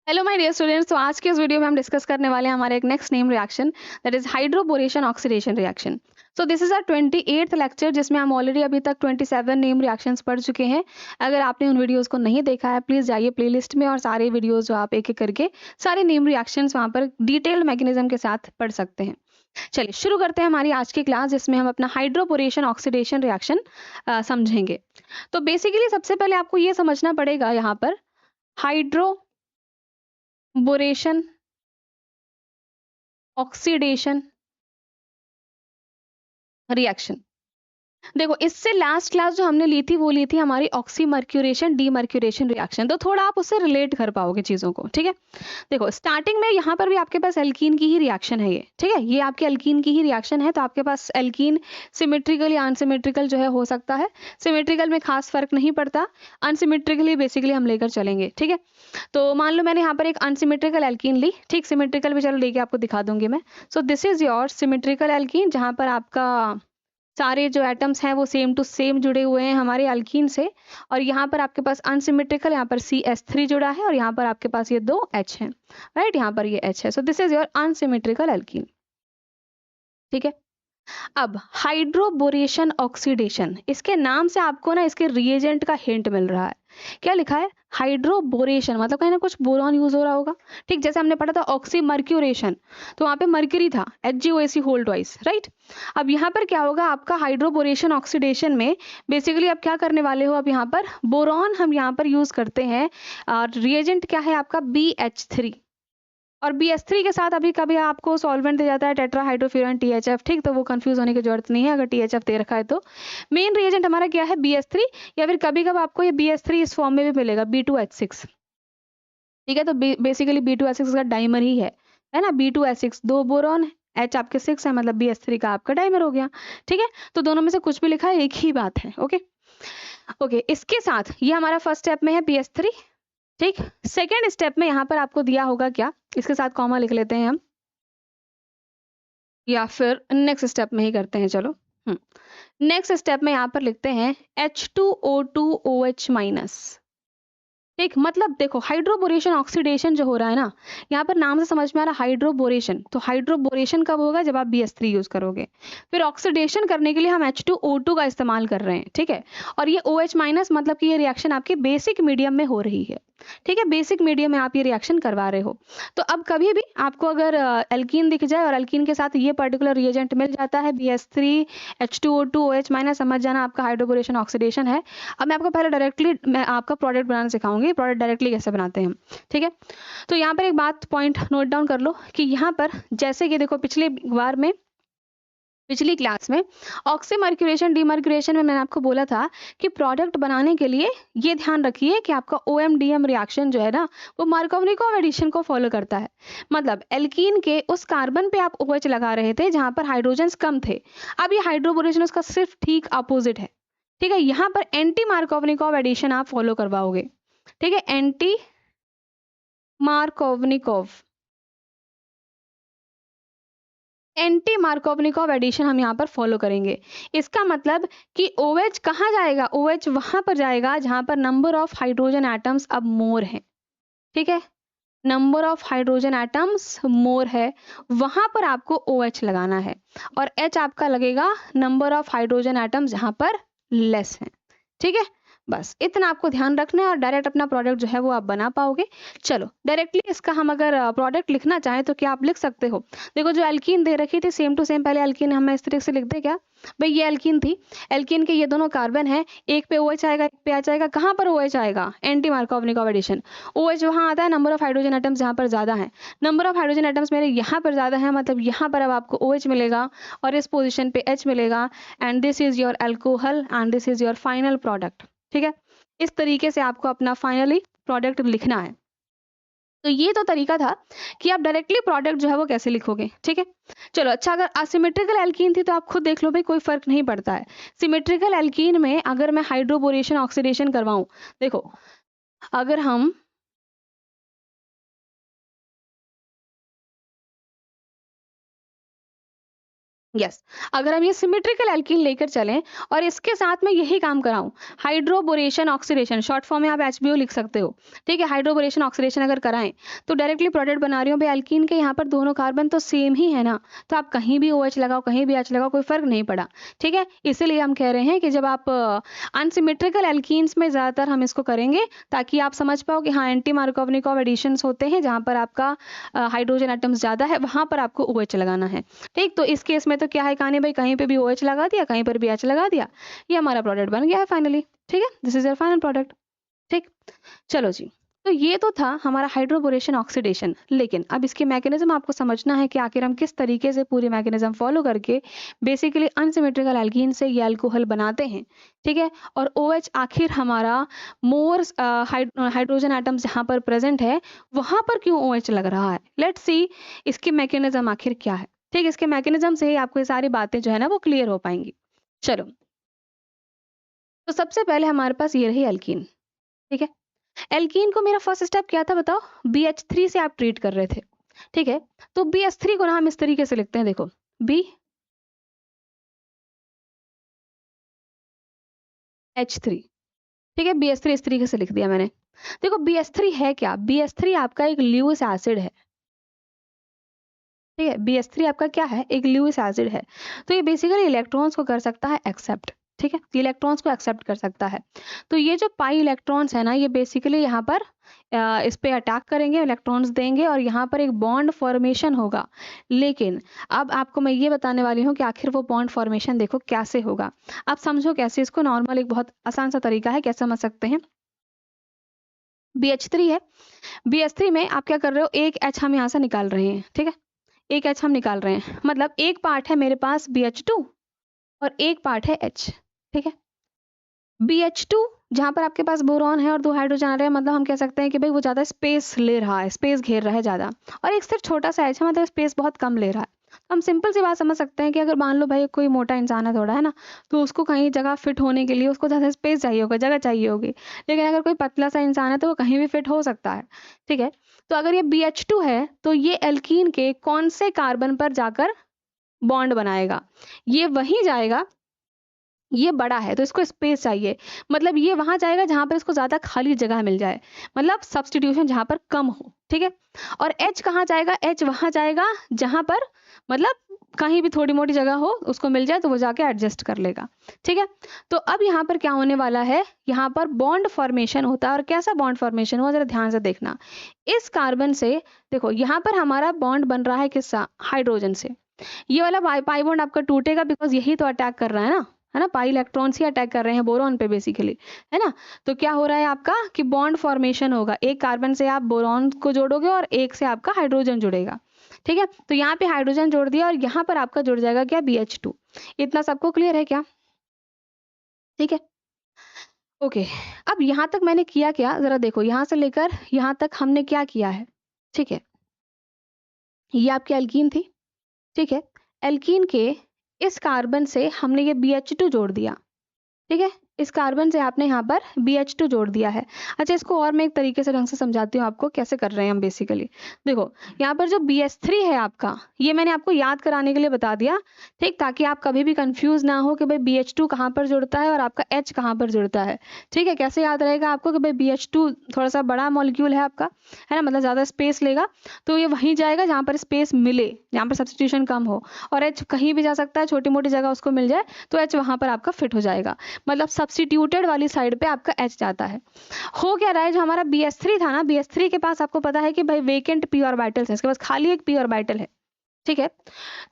Hello my dear students. तो आज के इस वीडियो में हम डिस्कस करने वाले हैं हमारे एक next name reaction, that is hydroboration oxidation reaction. So this is our 28th lecture, जिसमें हम ऑलरेडी अभी तक 27 नेम रिएक्शंस पढ़ चुके हैं। अगर आपने उन वीडियोस को नहीं देखा है, प्लीज जाइए प्लेलिस्ट में और सारे वीडियोस जो आप एक एक करके सारे नेम रिएक्शंस वहाँ पर डिटेल्ड मैकेनिज्म के साथ पढ़ सकते हैं। चलिए शुरू करते हैं हमारी आज की क्लास, जिसमें हम अपना हाइड्रोबोरेशन ऑक्सीडेशन रिएक्शन समझेंगे। तो बेसिकली सबसे पहले आपको ये समझना पड़ेगा यहाँ पर हाइड्रोबोरेशन ऑक्सीडेशन रिएक्शन। देखो, इससे लास्ट क्लास जो हमने ली थी वो ली थी हमारी ऑक्सीमर्क्यूरेशन डीमर्क्यूरेशन रिएक्शन। तो थोड़ा आप उससे रिलेट कर पाओगे चीजों को, ठीक है। देखो, स्टार्टिंग में यहाँ पर भी आपके पास एल्कीन की ही रिएक्शन है, ये ठीक है, ये आपके एल्कीन की ही रिएक्शन है। तो आपके पास एल्कीन सिमेट्रिकल या अनसिमेट्रिकल जो है हो सकता है। सिमेट्रिकल में खास फर्क नहीं पड़ता, अनसिमेट्रिकली बेसिकली हम लेकर चलेंगे, ठीक है। तो मान लो मैंने यहाँ पर एक अनसिमेट्रिकल एल्कीन ली, ठीक, सिमेट्रिकल भी चलो लेके आपको दिखा दूंगी मैं। सो this is your symmetrical alkene, जहाँ पर आपका सारे जो एटम्स हैं वो सेम टू सेम जुड़े हुए हैं हमारे अल्कीन से। और यहाँ पर आपके पास अनसिमेट्रिकल, यहाँ पर CH3 जुड़ा है और यहाँ पर आपके पास ये 2 H हैं, राइट, यहाँ पर ये H है। सो this is your unsymmetrical alkene, ठीक है। अब हाइड्रोबोरेशन ऑक्सीडेशन, इसके नाम से आपको ना इसके रिएजेंट का हिंट मिल रहा है। क्या लिखा है? हाइड्रोबोरेशन, मतलब कहीं ना कुछ बोरॉन यूज हो रहा होगा, ठीक। जैसे हमने पढ़ा था ऑक्सीमर्क्यूरेशन, तो वहां पे मर्क्यूरी था, HgOAc होल ट्वाइस, राइट। अब यहाँ पर क्या होगा आपका हाइड्रोबोरेशन ऑक्सीडेशन में, बेसिकली आप क्या करने वाले हो, अब यहाँ पर बोरॉन हम यहाँ पर यूज करते हैं। रिएजेंट क्या है आपका? BH3। और BH3 के साथ अभी कभी आपको सॉल्वेंट दे जाता है टेट्राहाइड्रोफ्यूरन THF, ठीक। तो वो कंफ्यूज होने की जरूरत नहीं है अगर THF दे रखा है तो। मेन रिएजेंट हमारा क्या है? BH3, या फिर कभी कभी आपको ये BH3 इस फॉर्म में भी मिलेगा, B2H6, ठीक है। तो बेसिकली B2H6 का डाइमर ही है ना, B2H6, 2 बोरॉन, H आपके 6 है, मतलब BH3 का आपका डाइमर हो गया, ठीक है। तो दोनों में से कुछ भी लिखा है, एक ही बात है, ओके। ओके, इसके साथ ये हमारा फर्स्ट स्टेप में है BH3, ठीक। सेकेंड स्टेप में यहाँ पर आपको दिया होगा क्या, इसके साथ कॉमा लिख लेते हैं हम, या फिर नेक्स्ट स्टेप में ही करते हैं, चलो। नेक्स्ट स्टेप में यहाँ पर लिखते हैं H2O2OH माइनस, ठीक। मतलब देखो, हाइड्रोबोरेशन ऑक्सीडेशन जो हो रहा है ना, यहाँ पर नाम से समझ में आ रहा है हाइड्रोबोरेशन। तो हाइड्रोबोरेशन कब होगा? जब आप BH3 यूज करोगे। फिर ऑक्सीडेशन करने के लिए हम H2O2 का इस्तेमाल कर रहे हैं, ठीक है। और ये OH माइनस, मतलब कि ये रिएक्शन आपके बेसिक मीडियम में हो रही है, ठीक है। बेसिक मीडियम में आप ये रिएक्शन करवा रहे हो। तो अब कभी भी आपको अगर एल्कीन दिख जाए और एल्कीन के साथ ये पर्टिकुलर रिएजेंट मिल जाता है, BH3 H2O2 OH माइनस, समझ जाना आपका हाइड्रोबोरेशन ऑक्सीडेशन है। अब मैं आपको पहले डायरेक्टली मैं आपका प्रोडक्ट बनाना सिखाऊंगी, प्रोडक्ट डायरेक्टली कैसे बनाते हैं हम, ठीक है। तो यहाँ पर एक बात पॉइंट नोट डाउन कर लो कि यहाँ पर जैसे कि देखो, पिछली क्लास में ऑक्सीमर्क्यूरेशन डीमर्क्यूरेशन में मैंने आपको बोला था कि प्रोडक्ट बनाने के लिए ये ध्यान रखिए कि आपका OM-DM रिएक्शन जो है ना, वो मार्कोवनिकोव एडिशन को फॉलो करता है। मतलब एल्कीन के उस कार्बन पे आप OH लगा रहे थे जहां पर हाइड्रोजन्स कम थे। अब ये हाइड्रोबोरेशन उसका सिर्फ ठीक अपोजिट है, ठीक है। यहाँ पर एंटी मार्कोवनिकोव एडिशन आप फॉलो करवाओगे, ठीक है। एंटी मार्कोवनिकोव एडिशन हम यहाँ पर फॉलो करेंगे। इसका मतलब कि OH कहाँ जाएगा? OH वहां पर जाएगा जहां पर नंबर ऑफ हाइड्रोजन एटम्स अब मोर है, ठीक है। नंबर ऑफ हाइड्रोजन एटम्स मोर है, वहां पर आपको OH लगाना है। और H आपका लगेगा नंबर ऑफ हाइड्रोजन एटम्स जहां पर लेस है, ठीक है। बस इतना आपको ध्यान रखना है और डायरेक्ट अपना प्रोडक्ट जो है वो आप बना पाओगे। चलो डायरेक्टली इसका हम अगर प्रोडक्ट लिखना चाहें तो क्या आप लिख सकते हो? देखो, जो एल्कीन दे रखी थी सेम टू सेम, पहले एल्कीन हमें इस तरीके से लिख दे क्या भाई, ये एल्कीन थी, एल्कीन के ये दोनों कार्बन है, एक पे OH आएगा, एक पे H आएगा। कहाँ पर OH आएगा? Anti Markovnikov addition. OH वहां आता है नंबर ऑफ हाइड्रोजन एटम्स जहां पर ज्यादा है। नंबर ऑफ हाइड्रोजन एटम्स मेरे यहाँ पर ज्यादा है, मतलब यहाँ पर अब आपको OH मिलेगा और इस पोजिशन पे H मिलेगा। And this is your alcohol and this is your final product, ठीक है। इस तरीके से आपको अपना फाइनली प्रोडक्ट लिखना है। तो ये तो तरीका था कि आप डायरेक्टली प्रोडक्ट जो है वो कैसे लिखोगे, ठीक है। चलो अच्छा, अगर असिमेट्रिकल एल्कीन थी तो आप खुद देख लो भाई, कोई फर्क नहीं पड़ता है। सिमेट्रिकल एल्कीन में अगर मैं हाइड्रोबोरेशन ऑक्सीडेशन करवाऊं, देखो अगर हम यस अगर हम ये सिमेट्रिकल एल्कीन लेकर चलें और इसके साथ में यही काम कराऊं, हाइड्रोबोरेशन ऑक्सीडेशन, शॉर्ट फॉर्म में आप एचबीओ लिख सकते हो, ठीक है। हाइड्रोबोरेशन ऑक्सीडेशन अगर कराएं तो डायरेक्टली प्रोडक्ट बना रही हूँ भाई एल्कीन के, यहाँ पर दोनों कार्बन तो सेम ही है ना, तो आप कहीं भी OH लगाओ कहीं भी H लगाओ कोई फर्क नहीं पड़ा, ठीक है। इसीलिए हम कह रहे हैं कि जब आप अनसिमेट्रिकल एल्कीन्स में ज़्यादातर हम इसको करेंगे ताकि आप समझ पाओ कि हाँ एंटी मार्कोवनिकॉव एडिशंस होते हैं जहाँ पर आपका हाइड्रोजन एटम्स ज़्यादा है, वहाँ पर आपको OH लगाना है, ठीक। तो इस केस में तो क्या है कहानी भाई, कहीं पे भी OH लगा दिया कहीं पर भी H लगा दिया, ये हमारा प्रोडक्ट बन गया है फाइनली, ठीक है। This is your final product, ठीक। चलो जी, तो ये तो था हमारा हाइड्रोबोरेशन ऑक्सीडेशन, लेकिन अब इसके मैकेनिज्म आपको समझना है कि आखिर हम किस तरीके से पूरी मैकेनिज्म फॉलो करके बेसिकली अनसिमेट्रिकल एल्कीन से ये अल्कोहल बनाते हैं, ठीक है। और OH आखिर हमारा मोर हाइड्रोजन एटम्स जहाँ पर प्रेजेंट है वहां पर क्यों OH लग रहा है, लेट्स सी इसकी मैकेनिज्म आखिर क्या है, ठीक। इसके मैकेनिज्म से ही आपको ये सारी बातें जो है ना वो क्लियर हो पाएंगी। चलो, तो सबसे पहले हमारे पास ये रही एल्कीन, ठीक है। एल्कीन को मेरा फर्स्ट स्टेप क्या था बताओ, BH3 से आप ट्रीट कर रहे थे, ठीक है। तो BH3 को ना हम इस तरीके से लिखते हैं, देखो BH3, ठीक है। BH3 इस तरीके से लिख दिया मैंने। देखो BH3 है क्या, BH3 आपका एक ल्यूइस एसिड है, ठीक है। BH3 आपका क्या है, एक ल्यूइस एसिड है। तो ये बेसिकली इलेक्ट्रॉन्स को कर सकता है एक्सेप्ट, ठीक है। इलेक्ट्रॉन्स को एक्सेप्ट कर सकता है। तो ये जो पाई इलेक्ट्रॉन्स है ना ये बेसिकली यहाँ पर इस पे अटैक करेंगे, इलेक्ट्रॉन्स देंगे और यहाँ पर एक बॉन्ड फॉर्मेशन होगा। लेकिन अब आपको मैं ये बताने वाली हूँ कि आखिर वो बॉन्ड फॉर्मेशन देखो कैसे होगा। आप समझो कैसे, इसको नॉर्मल एक बहुत आसान सा तरीका है, कैसे समझ सकते हैं। BH3 है, BH3 में आप क्या कर रहे हो, एक H हम यहाँ से निकाल रहे हैं, ठीक है। एक H हम निकाल रहे हैं, मतलब एक पार्ट है मेरे पास BH2 और एक पार्ट है H, ठीक है। BH2 जहां पर आपके पास बोरॉन है और 2 हाइड्रोजन आ रहे हैं, मतलब हम कह सकते हैं कि भाई वो ज्यादा स्पेस ले रहा है, स्पेस घेर रहा है ज्यादा, और एक सिर्फ छोटा सा H है, मतलब स्पेस बहुत कम ले रहा है। तो हम सिंपल सी बात समझ सकते हैं कि अगर मान लो भाई कोई मोटा इंसान है थोड़ा, है ना, तो उसको कहीं जगह फिट होने के लिए उसको ज्यादा स्पेस चाहिए होगा, जगह चाहिए होगी। लेकिन अगर कोई पतला सा इंसान है तो वो कहीं भी फिट हो सकता है, ठीक है। तो अगर ये BH2 है तो ये एल्कीन के कौन से कार्बन पर जाकर बॉन्ड बनाएगा, ये वहीं जाएगा, ये बड़ा है तो इसको स्पेस चाहिए, मतलब ये वहां जाएगा जहां पर इसको ज्यादा खाली जगह मिल जाए, मतलब सब्स्टिट्यूशन जहां पर कम हो, ठीक है। और H कहाँ जाएगा, H वहां जाएगा जहां पर मतलब कहीं भी थोड़ी मोटी जगह हो उसको मिल जाए तो वो जाके एडजस्ट कर लेगा, ठीक है। तो अब यहाँ पर क्या होने वाला है, यहाँ पर बॉन्ड फॉर्मेशन होता है। और कैसा बॉन्ड फॉर्मेशन हुआ जरा ध्यान से देखना, इस कार्बन से देखो यहाँ पर हमारा बॉन्ड बन रहा है किससा, हाइड्रोजन से। ये वाला पाई बॉन्ड आपका टूटेगा बिकॉज यही तो अटैक कर रहा है ना, पाई इलेक्ट्रॉन्स ही अटैक कर रहे हैं बोरॉन पे बेसिकली, है ना। तो क्या हो रहा है आपका कि बॉन्ड फॉर्मेशन होगा, एक कार्बन से आप बोरॉन को जोड़ोगे और एक से आपका हाइड्रोजन जुड़ेगा, ठीक है। तो यहाँ पे हाइड्रोजन जोड़ दिया और यहाँ पर आपका जुड़ जाएगा क्या, BH2। इतना सबको क्लियर है क्या, ठीक है। ओके, अब यहाँ तक मैंने किया क्या, जरा देखो यहाँ से लेकर यहाँ तक हमने क्या किया है, ठीक है। ये आपकी एल्कीन थी, ठीक है। एल्कीन के इस कार्बन से हमने ये BH2 जोड़ दिया, ठीक है। इस कार्बन से आपने यहाँ पर BH2 जोड़ दिया है। अच्छा, इसको और मैं एक तरीके से ढंग से समझाती हूँ आपको कैसे कर रहे हैं हम बेसिकली। देखो यहाँ पर जो BH3 है आपका, ये मैंने आपको याद कराने के लिए बता दिया, ठीक, ताकि आप कभी भी कंफ्यूज ना हो कि भाई BH2 कहाँ पर जुड़ता है और आपका H कहाँ पर जुड़ता है, ठीक है। कैसे याद रहेगा आपको कि भाई BH2 थोड़ा सा बड़ा मॉलिक्यूल है आपका, है ना, मतलब ज़्यादा स्पेस लेगा, तो ये वहीं जाएगा जहाँ पर स्पेस मिले, जहाँ पर सब्स्टिट्यूशन कम हो। और H कहीं भी जा सकता है, छोटी मोटी जगह उसको मिल जाए तो H वहाँ पर आपका फिट हो जाएगा, मतलब सब्स्टिट्यूटेड वाली साइड पे आपका H जाता है। हो क्या रहा है, जो हमारा BH3 था ना, BH3 के पास आपको पता है कि भाई वेकेंट p ऑर्बिटल्स है, इसके पास खाली एक p ऑर्बिटल है, ठीक है।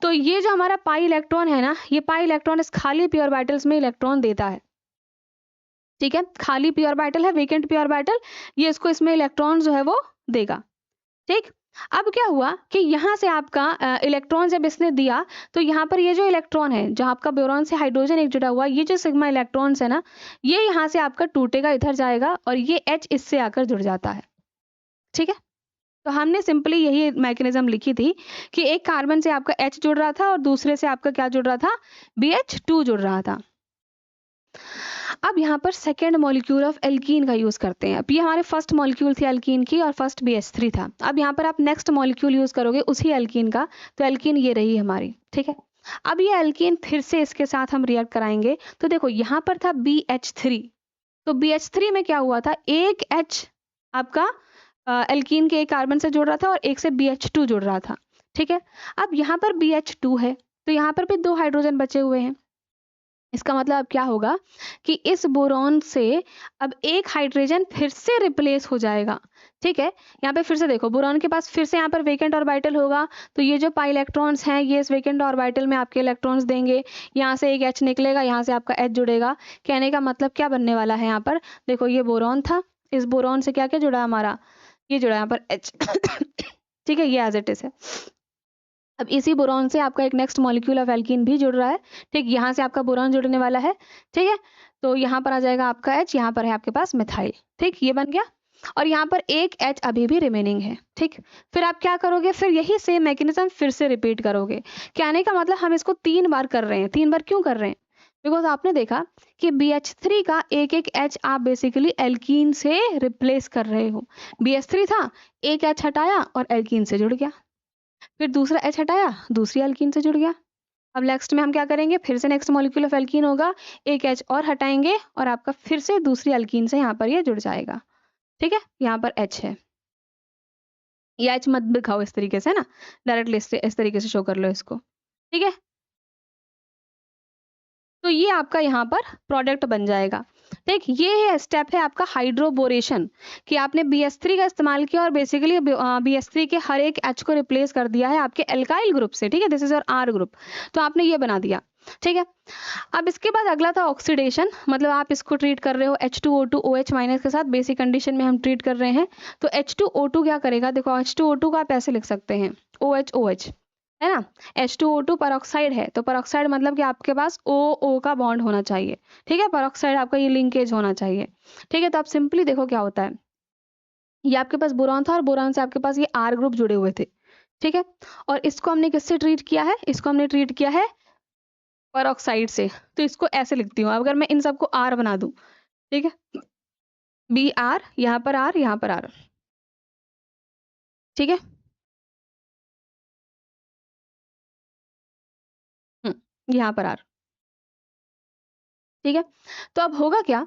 तो ये जो हमारा पाई इलेक्ट्रॉन है ना, ये पाई इलेक्ट्रॉन इस खाली p ऑर्बिटल्स में इलेक्ट्रॉन देता है, ठीक है। खाली p ऑर्बिटल है, वेकेंट p ऑर्बिटल, ये इसको इसमें इलेक्ट्रॉन जो है वो देगा, ठीक। अब क्या हुआ कि यहाँ से आपका इलेक्ट्रॉन जब इसने दिया तो यहाँ पर ये जो इलेक्ट्रॉन है, जो आपका बोरॉन से हाइड्रोजन एक जुड़ा हुआ, ये जो सिग्मा इलेक्ट्रॉन्स है ना, ये यहाँ से आपका टूटेगा, इधर जाएगा और ये H इससे आकर जुड़ जाता है, ठीक है। तो हमने सिंपली यही मैकेनिज्म लिखी थी कि एक कार्बन से आपका H जुड़ रहा था और दूसरे से आपका क्या जुड़ रहा था, BH2 जुड़ रहा था। अब यहाँ पर सेकेंड मॉलिक्यूल ऑफ एल्कीन का यूज करते हैं। अब ये हमारे फर्स्ट मॉलिक्यूल थी एल्कीन की और फर्स्ट BH3 था। अब यहाँ पर आप नेक्स्ट मॉलिक्यूल यूज करोगे उसी एल्कीन का, तो एल्कीन ये रही हमारी, ठीक है। अब ये एल्कीन फिर से इसके साथ हम रिएक्ट कराएंगे, तो देखो यहाँ पर था BH3, तो BH3 में क्या हुआ था, एक H आपका एल्कीन के एक कार्बन से जुड़ रहा था और एक से BH2 जुड़ रहा था, ठीक है। अब यहाँ पर BH2 है, तो यहाँ पर भी 2 हाइड्रोजन बचे हुए हैं। इसका मतलब अब क्या होगा कि इस बोरॉन से अब एक हाइड्रोजन फिर से रिप्लेस हो जाएगा, ठीक है। यहाँ पे फिर से देखो, बोरॉन के पास फिर से यहाँ पर वेकेंट ऑर्बिटल होगा, तो ये जो पाई इलेक्ट्रॉन्स हैं ये इस वेकेंट ऑर्बिटल में आपके इलेक्ट्रॉन्स देंगे, यहाँ से एक H निकलेगा, यहाँ से आपका H जुड़ेगा। कहने का मतलब क्या बनने वाला है, यहाँ पर देखो ये बोरॉन था, इस बोरॉन से क्या क्या जुड़ा हमारा, ये जुड़ा यहाँ पर H ठीक है, ये एज इट इज है। अब इसी बोरॉन से आपका एक नेक्स्ट मॉलिक्यूल ऑफ एल्कीन भी जुड़ रहा है, ठीक, यहाँ से आपका बोरॉन जुड़ने वाला है, ठीक है। तो यहाँ पर आ जाएगा आपका H, यहाँ पर है आपके पास मिथाइल, ठीक, ये बन गया। और यहाँ पर एक H अभी भी रिमेनिंग है, ठीक। फिर आप क्या करोगे, फिर यही सेम मैकेनिज्म फिर से रिपीट करोगे। कहने का मतलब हम इसको 3 बार कर रहे हैं। 3 बार क्यों कर रहे हैं, बिकॉज आपने देखा कि BH3 का एक एक H आप बेसिकली एल्कीन से रिप्लेस कर रहे हो। BH3 था, एक H हटाया और एल्कीन से जुड़ गया, फिर दूसरा H हटाया, दूसरी एल्कीन से जुड़ गया। अब नेक्स्ट में हम क्या करेंगे, फिर से नेक्स्ट मॉलिक्यूल ऑफ एल्कीन होगा, एक H और हटाएंगे और आपका फिर से दूसरी एल्कीन से यहाँ पर ये जुड़ जाएगा, ठीक है। यहाँ पर H है, ये H मत दिखाओ इस तरीके से ना, डायरेक्टली इस तरीके से शो कर लो इसको, ठीक है। तो ये आपका यहाँ पर प्रोडक्ट बन जाएगा, ठीक। ये है स्टेप है आपका हाइड्रोबोरेशन, कि आपने BH3 का इस्तेमाल किया और बेसिकली BH3 के हर एक H को रिप्लेस कर दिया है आपके एल्काइल ग्रुप से, ठीक है, this is your R group, तो आपने ये बना दिया, ठीक है। अब इसके बाद अगला था ऑक्सीडेशन, मतलब आप इसको ट्रीट कर रहे हो H2O2 OH माइनस के साथ, बेसिक कंडीशन में हम ट्रीट कर रहे हैं। तो H2O2 क्या करेगा, देखो H2O2 का आप ऐसे लिख सकते हैं OH है ना, H2O2 परऑक्साइड है, तो परऑक्साइड मतलब कि आपके पास OO का बॉन्ड होना चाहिए, ठीक है, परऑक्साइड आपका ये लिंकेज होना चाहिए, ठीक है। तो आप सिंपली देखो क्या होता है, ये आपके पास बोरॉन था और बोरॉन से आपके पास ये R ग्रुप जुड़े हुए थे, ठीक है। और इसको हमने किससे ट्रीट किया है, इसको हमने ट्रीट किया है परऑक्साइड से, तो इसको ऐसे लिखती हूँ, अगर मैं इन सबको R बना दूं, ठीक है, BR, यहाँ पर R, यहाँ पर R, ठीक है। यहाँ पर R, ठीक है। तो अब होगा क्या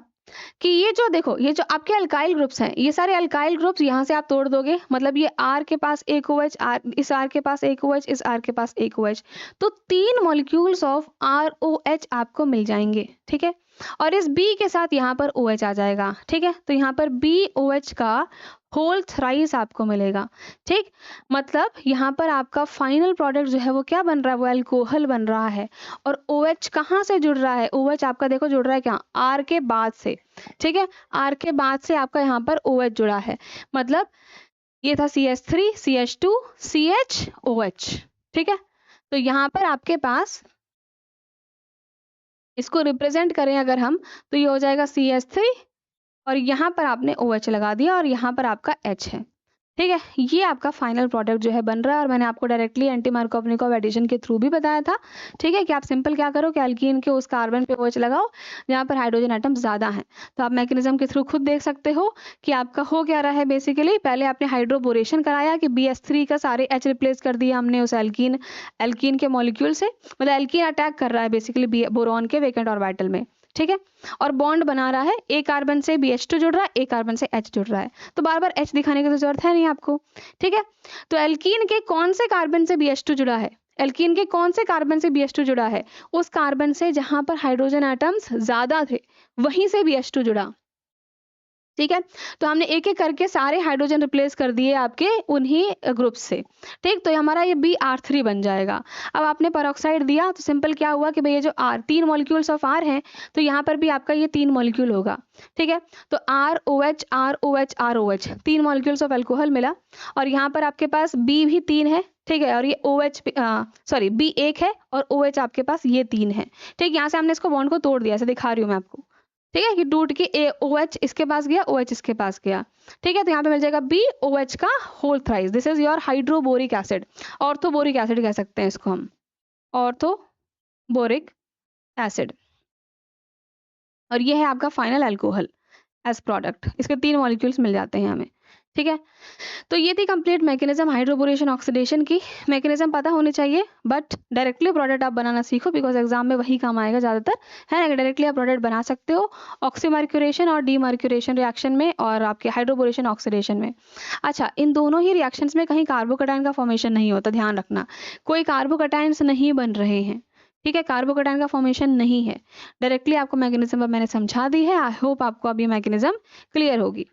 कि ये जो देखो, ये जो आपके अल्काइल ग्रुप्स हैं, ये सारे अल्काइल ग्रुप्स यहाँ से आप तोड़ दोगे, मतलब ये R के पास एक OH, इस R के पास एक OH, इस R के पास एक OH, तो 3 मॉलिक्यूल्स ऑफ ROH आपको मिल जाएंगे, ठीक है। और इस B के साथ यहाँ पर OH आ जाएगा, ठीक है। तो यहाँ पर BOH का होल थ्राइस आपको मिलेगा, ठीक। मतलब यहाँ पर आपका फाइनल प्रोडक्ट जो है वो क्या बन रहा है, वो अल्कोहल बन रहा है। और OH कहाँ से जुड़ रहा है, OH आपका देखो जुड़ रहा है क्या, R के बाद से, ठीक है, R के बाद से आपका यहाँ पर OH जुड़ा है, मतलब ये था CH3 CH2 CHOH, ठीक है। तो यहाँ पर आपके पास इसको रिप्रेजेंट करें अगर हम, तो ये हो जाएगा CH3 और यहाँ पर आपने OH लगा दिया और यहाँ पर आपका H है, ठीक है। ये आपका फाइनल प्रोडक्ट जो है बन रहा है, और मैंने आपको डायरेक्टली एंटी मार्कोवनिकोव एडिशन के थ्रू भी बताया था, ठीक है, कि आप सिंपल क्या करो कि एल्कीन के उस कार्बन पे OH लगाओ जहाँ पर हाइड्रोजन एटम ज़्यादा हैं। तो आप मैकेनिज्म के थ्रू खुद देख सकते हो कि आपका हो क्या रहा है। बेसिकली पहले आपने हाइड्रोबोरेशन कराया कि BH3 का सारे H रिप्लेस कर दिया हमने उस एल्कीन के मॉलिक्यूल से, मतलब एल्कीन अटैक कर रहा है बेसिकली बोरॉन के वेकेंट ऑर्बिटल में, ठीक है, और बॉन्ड बना रहा है, एक कार्बन से BH2 जुड़ रहा है, एक कार्बन से H जुड़ रहा है, तो बार बार H दिखाने की तो जरूरत है नहीं आपको, ठीक है। तो एल्कीन के कौन से कार्बन से BH2 जुड़ा है, एल्कीन के कौन से कार्बन से BH2 जुड़ा है, उस कार्बन से जहां पर हाइड्रोजन एटम्स ज्यादा थे वहीं से BH2 जुड़ा, ठीक है। तो हमने एक एक करके सारे हाइड्रोजन रिप्लेस कर दिए आपके उन्हीं ग्रुप से, ठीक। तो हमारा ये BR3 बन जाएगा। अब आपने परऑक्साइड दिया तो सिंपल क्या हुआ कि भाई ये जो R 3 मॉलिक्यूल्स ऑफ R हैं, तो यहाँ पर भी आपका ये 3 मॉलिक्यूल होगा, ठीक है। तो ROH ROH ROH 3 molecules of alcohol मिला, और यहाँ पर आपके पास B भी 3 है, ठीक है, और ये OH सॉरी B 1 है और OH आपके पास ये 3 है, ठीक। यहाँ से हमने इसको बॉन्ड को तोड़ दिया, ऐसे दिखा रही हूँ मैं आपको, ठीक है, कि टूट के OH इसके पास गया, OH इसके पास गया, ठीक है। तो यहाँ पे मिल जाएगा BOH का whole thrice, this is your hydroboric acid, orthoboric acid कह सकते हैं इसको हम, ऑर्थोबोरिक एसिड। और ये है आपका फाइनल अल्कोहल एज प्रोडक्ट, इसके 3 मॉलिक्यूल्स मिल जाते हैं हमें, ठीक है। तो ये थी कंप्लीट मैकेनिज्म हाइड्रोबोरेशन ऑक्सीडेशन की। मैकेनिज्म पता होनी चाहिए, बट डायरेक्टली प्रोडक्ट आप बनाना सीखो, बिकॉज एग्जाम में वही काम आएगा ज़्यादातर, है ना। डायरेक्टली आप प्रोडक्ट बना सकते हो ऑक्सीमर्क्यूरेशन और डीमर्क्यूरेशन रिएक्शन में और आपके हाइड्रोबोरेशन ऑक्सीडेशन में। अच्छा, इन दोनों ही रिएक्शंस में कहीं कार्बोकैटायन का फॉर्मेशन नहीं होता, ध्यान रखना। कोई कार्बोकैटायंस नहीं बन रहे हैं, ठीक है, कार्बोकैटायन का फॉर्मेशन नहीं है। डायरेक्टली आपको मैकेनिज्म मैंने समझा दी है। आई होप आपको अब ये मैकेनिज्म क्लियर होगी।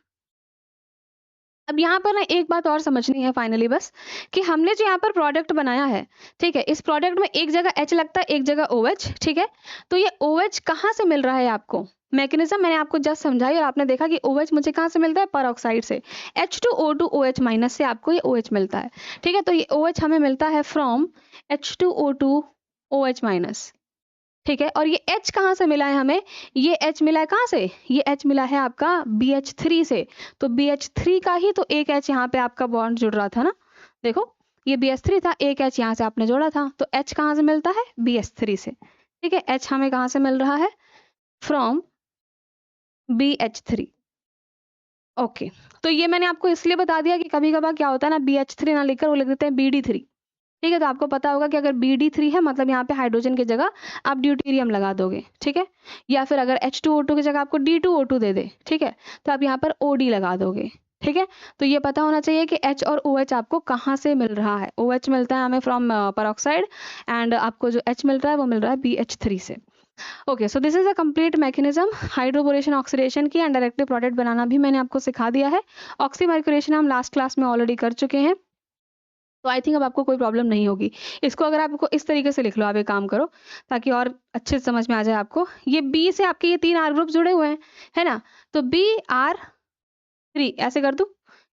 अब यहाँ पर ना एक बात और समझनी है फाइनली बस, कि हमने जो यहाँ पर प्रोडक्ट बनाया है, ठीक है, इस प्रोडक्ट में एक जगह H लगता है, एक जगह OH, ठीक है। तो ये OH कहाँ से मिल रहा है आपको? मैकेनिज्म मैंने आपको जस्ट समझाई और आपने देखा कि OH मुझे कहाँ से मिलता है? परऑक्साइड से। H2O2 OH माइनस से आपको ये OH मिलता है, ठीक है। तो ये OH हमें मिलता है फ्रॉम H2O2 OH माइनस, ठीक है। और ये H कहाँ से मिला है हमें? ये H मिला है कहाँ से? ये H मिला है आपका BH3 से। तो BH3 का ही तो एक H यहाँ पे आपका बॉन्ड जुड़ रहा था ना, देखो ये BH3 था, एक H यहाँ से आपने जोड़ा था, तो H कहाँ से मिलता है? BH3 से, ठीक है। H हमें कहाँ से मिल रहा है? From BH3। ओके, तो ये मैंने आपको इसलिए बता दिया कि कभी कभार क्या होता है ना, BH3 ना लिखकर वो लिख देते हैं BD3, ठीक है। तो आपको पता होगा कि अगर BD3 है मतलब यहाँ पे हाइड्रोजन की जगह आप ड्यूटेरियम लगा दोगे, ठीक है। या फिर अगर H2O2 की जगह आपको D2O2 दे दे, ठीक है, तो आप यहाँ पर OD लगा दोगे, ठीक है। तो ये पता होना चाहिए कि H और OH आपको कहाँ से मिल रहा है। OH मिलता है हमें फ्रॉम परऑक्साइड एंड आपको जो H मिल रहा है वो मिल रहा है BH3 से। Okay, so this is a complete mechanism hydroboration oxidation की, एंड डायरेक्टली प्रोडक्ट बनाना भी मैंने आपको सिखा दिया है। ऑक्सीमर्क्यूरेशन हम लास्ट क्लास में ऑलरेडी कर चुके हैं, तो आई थिंक अब आपको कोई प्रॉब्लम नहीं होगी। इसको अगर आपको इस तरीके से लिख लो, आप एक काम करो ताकि और अच्छे से समझ में आ जाए आपको। ये बी से आपके ये 3 आर ग्रुप जुड़े हुए हैं, है ना। तो BR3 ऐसे कर दूं,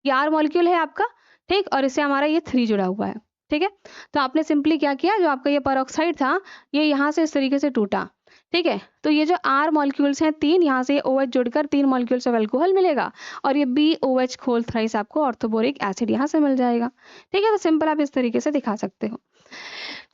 ये R मॉलिक्यूल है आपका, ठीक, और इससे हमारा ये 3 जुड़ा हुआ है, ठीक है। तो आपने सिंपली क्या किया, जो आपका ये परऑक्साइड था ये यहाँ से इस तरीके से टूटा, ठीक है। तो ये जो R मॉलिक्यूल्स हैं 3, यहाँ से OH जुड़कर 3 मॉलिक्यूल्स ऑफ अल्कोहल मिलेगा, और ये BOH खोल थ्राइस आपको ऑर्थोबोरिक एसिड यहाँ से मिल जाएगा, ठीक है। तो सिंपल आप इस तरीके से दिखा सकते हो।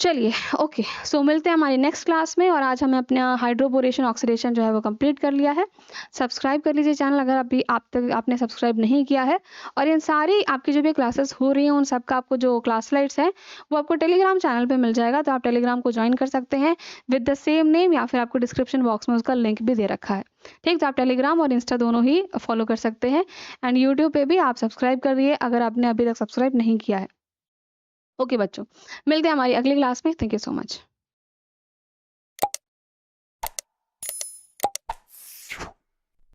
चलिए, ओके, सो मिलते हैं हमारी नेक्स्ट क्लास में। और आज हमें अपना हाइड्रोबोरेशन ऑक्सीडेशन जो है वो कंप्लीट कर लिया है। सब्सक्राइब कर लीजिए चैनल अगर अभी आप तक आपने सब्सक्राइब नहीं किया है। और इन सारी आपकी जो भी क्लासेस हो रही हैं उन सबका आपको जो क्लास स्लाइड्स हैं वो आपको टेलीग्राम चैनल पे मिल जाएगा, तो आप टेलीग्राम को ज्वाइन कर सकते हैं विद द सेम नेम, या फिर आपको डिस्क्रिप्शन बॉक्स में उसका लिंक भी दे रखा है, ठीक। तो आप टेलीग्राम और इंस्टा दोनों ही फॉलो कर सकते हैं, एंड यूट्यूब पे भी आप सब्सक्राइब कर दिए अगर आपने अभी तक सब्सक्राइब नहीं किया है। ओके बच्चों, मिलते हैं हमारी अगली क्लास में। Thank you so much.